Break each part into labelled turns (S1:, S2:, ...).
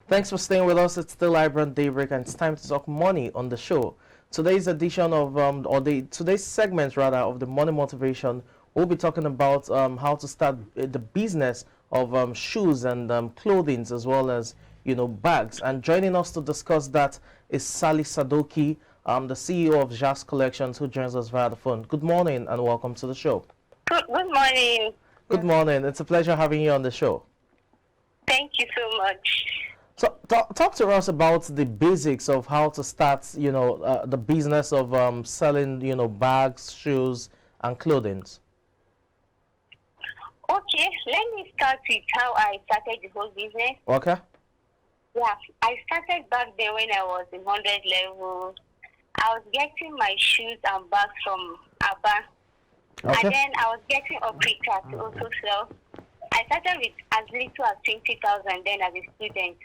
S1: Thanks for staying with us. It's still iBrandTV, and it's time to talk money on the show. Today's edition of, today's segment rather of the Money Motivation, we'll be talking about how to start the business of shoes and clothing, as well as bags. And joining us to discuss that is Sally Sadoki, the CEO of Jazz Collections, who joins us via the phone. Good morning and welcome to the show.
S2: Good morning.
S1: Good morning. It's a pleasure having you on the show.
S2: Thank you so much.
S1: So talk to us about the basics of how to start, the business of selling, bags, shoes, and clothing.
S2: Okay, let me start with how I started the whole business.
S1: Okay.
S2: Yeah, I started back then when I was in 100 level. I was getting my shoes and bags from Abba.
S1: Okay.
S2: And then I was getting Africa to also sell. I started with as little as 20,000 then as a student.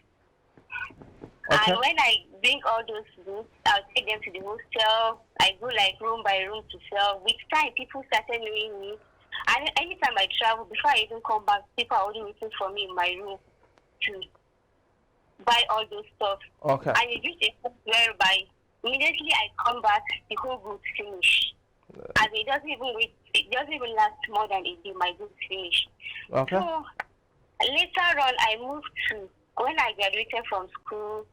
S1: Okay.
S2: And when I bring all those goods, I'll take them to the hostel. I go like room by room to sell. With time, people started knowing me. And anytime I travel, before I even come back, people are already waiting for me in my room to buy all those stuff.
S1: Okay.
S2: And it reached a point whereby immediately I come back, the whole goods finish. And it doesn't even last more than a day, my goods finish.
S1: Okay.
S2: So later on, I moved to, when I graduated from school,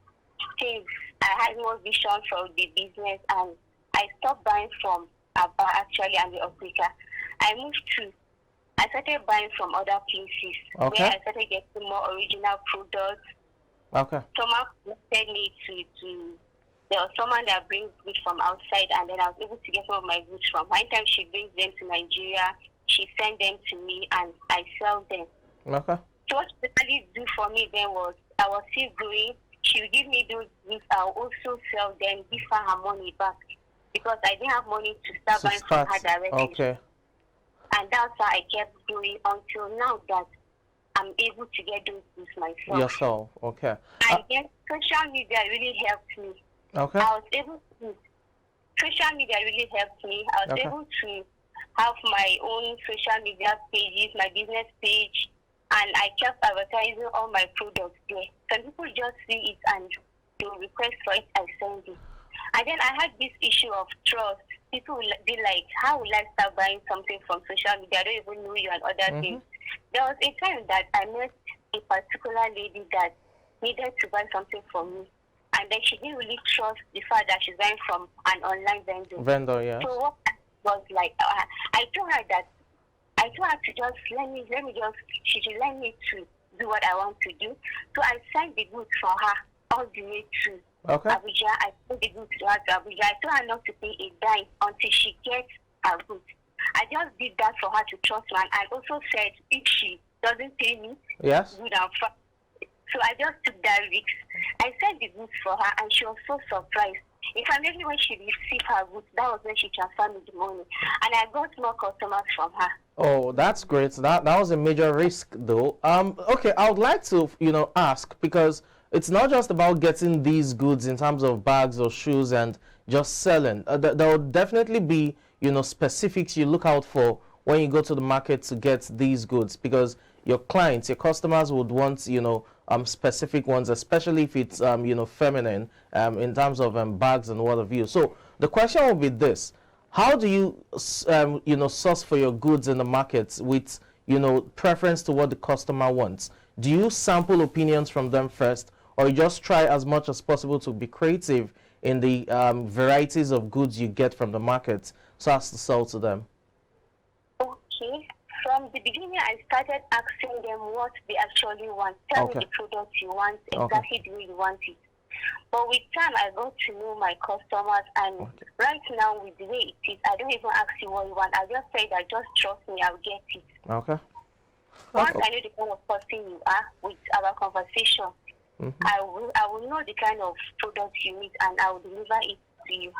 S2: since I had more vision for the business and I stopped buying from Abba actually and the Africa. I started buying from other places
S1: Okay.
S2: where I started getting more original products.
S1: Okay.
S2: Someone connected me to there was someone that brings goods from outside, and then I was able to get some of my goods from. One time she brings them to Nigeria, she sent them to me, and I sell them.
S1: Okay.
S2: So what she really do for me then was, I was still growing. She would give me those goods. I'll also sell them, give her money back, because I didn't have money to start buying from her directly.
S1: Okay.
S2: And that's how I kept going until now that I'm able to get those goods myself.
S1: Yourself. Okay.
S2: And then social media really helped me.
S1: Okay.
S2: I was able to, social media really helped me. I was
S1: Okay.
S2: able to have my own social media pages, my business page, and I kept advertising all my products there. Some people just see it and they will request for it, I send it. And then I had this issue of trust. People will be like, how will I start buying something from social media? I don't even know you and other things. There was a time that I met a particular lady that needed to buy something from me. And then she didn't really trust the fact that she's buying from an online vendor.
S1: Vendor, yeah.
S2: So what was like, I told her to just she should let me to do what I want to do. So I sent the goods for her all the way to
S1: Okay.
S2: Abuja. I sent the goods to her to Abuja. I told her not to pay a dime until she gets her goods. I just did that for her to trust me. And I also said, if she doesn't pay me,
S1: Yes.
S2: good and fine. So I just took that risk. I sent the goods for her, and she was so surprised. In fact, maybe when she received her goods, that was when she transferred me the money. And I got more customers from her.
S1: Oh, that's great. That was a major risk, though. Okay, I would like to, ask, because it's not just about getting these goods in terms of bags or shoes and just selling. There will definitely be, specifics you look out for when you go to the market to get these goods, because your clients, your customers would want, specific ones, especially if it's, feminine, in terms of bags and what have you. So the question will be this: how do you, source for your goods in the markets with, preference to what the customer wants? Do you sample opinions from them first, or you just try as much as possible to be creative in the varieties of goods you get from the market so as to sell to them?
S2: Okay. From the beginning, I started asking them what they actually want. Tell me the product you want, exactly the way you want it. But with time, I got to know my customers, and right now, with the way it is, I don't even ask you what you want. I just say that just trust me, I'll get it.
S1: Okay.
S2: Once I know the kind of person you are with our conversation, I will know the kind of product you need, and I will deliver it to you.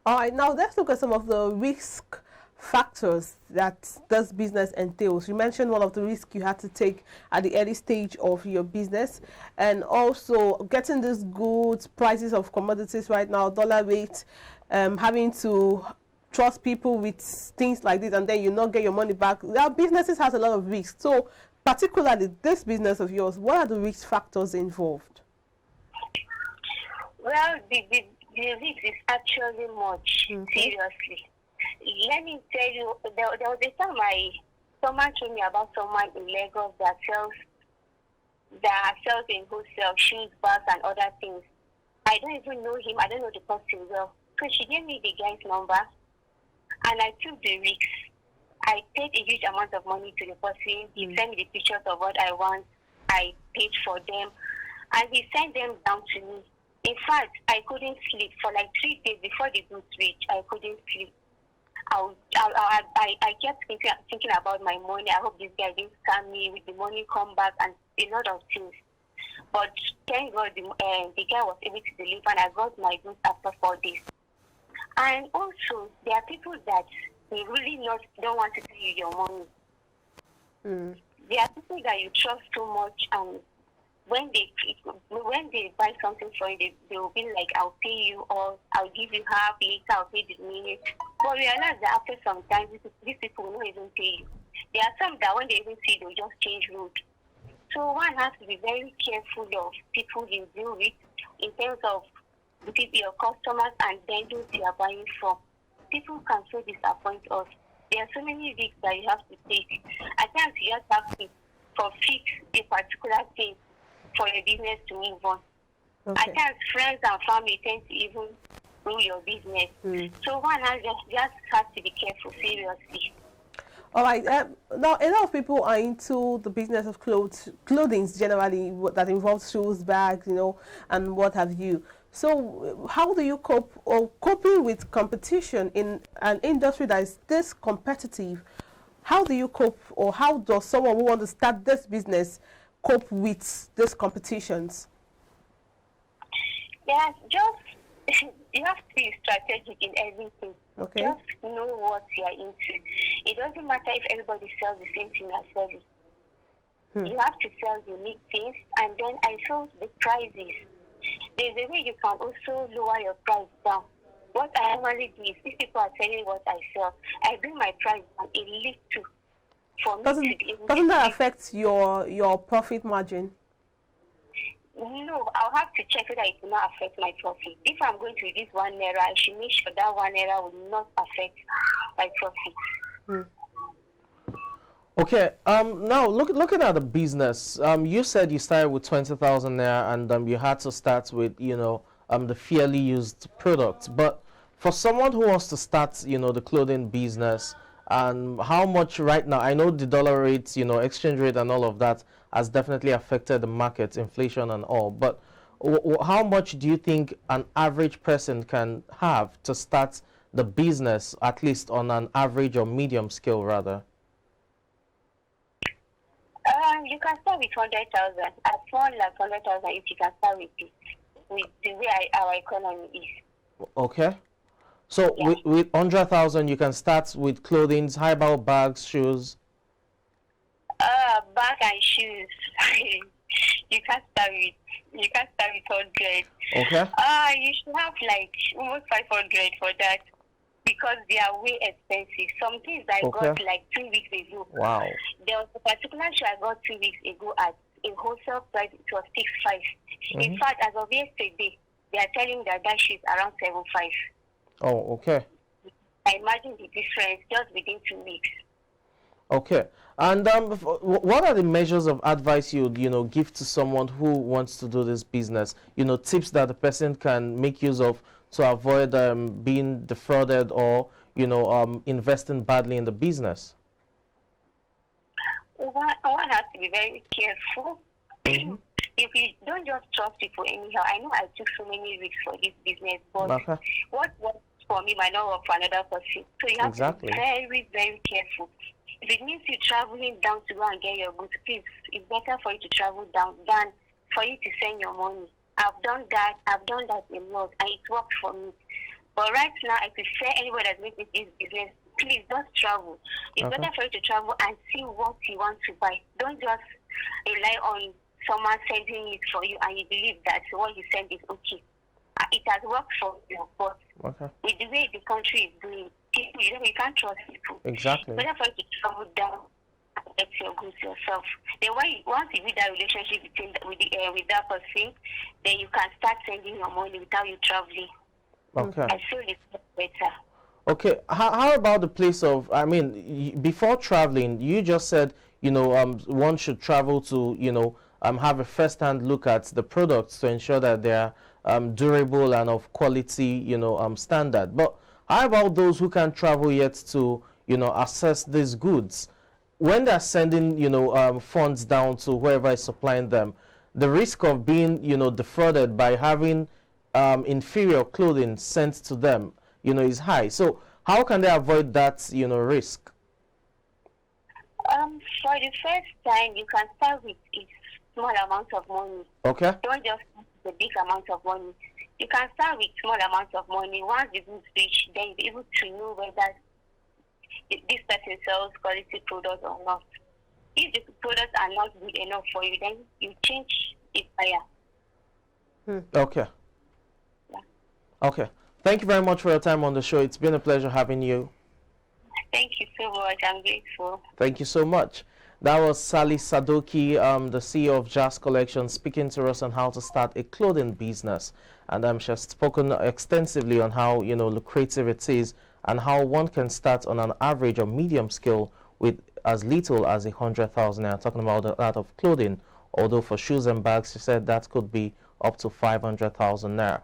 S3: All right, now let's look at some of the risk factors that this business entails. You mentioned one of the risks you had to take at the early stage of your business, and also getting these goods, prices of commodities right now, dollar rate, having to trust people with things like this, and then you not get your money back. Our businesses has a lot of risks. So particularly this business of yours, what are the risk factors involved?
S2: Well, the risk is actually much,
S3: Okay.
S2: seriously. Let me tell you, there was a time someone told me about someone in Lagos that sells in wholesale shoes, bags, and other things. I don't even know him. I don't know the person well. So she gave me the guy's number, and I took the risk. I paid a huge amount of money to the person. He sent me the pictures of what I want. I paid for them, and he sent them down to me. In fact, I couldn't sleep for like 3 days before the goods reached. I couldn't sleep. I kept thinking about my money. I hope this guy didn't scam me with the money come back and a lot of things. But thank God the guy was able to deliver and I got my goods after 4 days. And also, there are people that they really don't want to pay you your money. There are people that you trust so much, and when they buy something for you, they will be like, I'll pay you, or I'll give you half, later I'll pay the minute. But realize that after some time, these people will not even pay you. There are some that when they even see, they'll just change route. So one has to be very careful of people you deal with in terms of your customers and then those you are buying from. People can so disappoint us. There are so many risks that you have to take. At times you just have to fix a particular thing for your business to move on.
S3: Okay.
S2: At times friends and family tend to even rule your business. So one has to be careful, seriously.
S3: All right. Now, a lot of people are into the business of clothing generally that involves shoes, bags, and what have you. So, how do you coping with competition in an industry that is this competitive? How do you cope, or how does someone who wants to start this business cope with these competitions?
S2: Yeah, just you have to be strategic in everything.
S3: Okay.
S2: Just know what you are into. It doesn't matter if everybody sells the same thing as selling. You have to sell unique things, and then I feel the prices. There's a way you can also lower your price down. What I normally do is, if people are selling what I sell, I bring my price down a little for me to be able
S3: Doesn't
S2: to
S3: that affect your profit margin?
S2: No, I'll have to check whether it will not affect my profit. If I'm going to reduce 1 naira, I should make sure that 1 naira will not affect my profit.
S1: Okay. Now looking at the business, you said you started with 20,000 naira, and you had to start with the fairly used products. But for someone who wants to start, the clothing business, and how much right now? I know the dollar rates, exchange rate, and all of that has definitely affected the market, inflation and all. But how much do you think an average person can have to start the business, at least on an average or medium scale, rather?
S2: You can start with 100,000. As small as 100,000, if you can start with it, with the way our economy is.
S1: Okay. So
S2: Yeah.
S1: with 100,000, you can start with clothing, high about bags, shoes.
S2: Bag and shoes. you can't start with 100.
S1: Okay.
S2: You should have like almost 500 for that, because they are way expensive. Some things I got like 2 weeks ago.
S1: Wow.
S2: There was a particular shoe I got 2 weeks ago at a wholesale price. It was 6.5. In fact, as of yesterday, they are telling that shoe is around 7.5.
S1: Oh, okay.
S2: I imagine the difference just within 2 weeks.
S1: Okay. And what are the measures of advice you'd give to someone who wants to do this business? Tips that the person can make use of to avoid being defrauded or investing badly in the business.
S2: One has to be very careful. If you don't just trust people anyhow. I know I took so many risks for this business, but what works for me might not work for another person. So you have to be very, very careful. If it means you traveling down to go and get your goods, please, it's better for you to travel down than for you to send your money. I've done that a lot, and it worked for me. But right now, I prefer anybody that's making this business, please don't travel. It's better for you to travel and see what you want to buy. Don't just rely on someone sending it for you and you believe that what you send is okay. It has worked for you, but with the way the country is doing, people, you can't trust people.
S1: Exactly.
S2: It's better for you to travel down get your goods yourself. Then once you build that relationship with that person, then you can start sending your money without you traveling.
S1: Okay.
S2: I feel it's better.
S1: Okay. How about the place of? I mean, before traveling, you just said one should travel to have a first-hand look at the products to ensure that they are durable and of quality standard. But how about those who can't travel yet to assess these goods? When they're sending funds down to whoever is supplying them, the risk of being defrauded by having inferior clothing sent to them is high. So how can they avoid that risk?
S2: For the first time, you can start with a small amount of money.
S1: Okay.
S2: Don't just start with a big amount of money. You can start with small amounts of money. Once the goods reach, then you'll be able to know whether this person sells quality products or not. If the products are not good enough for you, then you change the buyer.
S1: Okay.
S2: Yeah.
S1: Okay. Thank you very much for your time on the show. It's been a pleasure having you.
S2: Thank you so much. I'm grateful.
S1: Thank you so much. That was Sally Sadoki, the CEO of Jazz Collection, speaking to us on how to start a clothing business. And she has spoken extensively on how lucrative it is and how one can start on an average or medium scale with as little as 100,000 naira. Talking about that of clothing, although for shoes and bags, she said that could be up to 500,000 naira.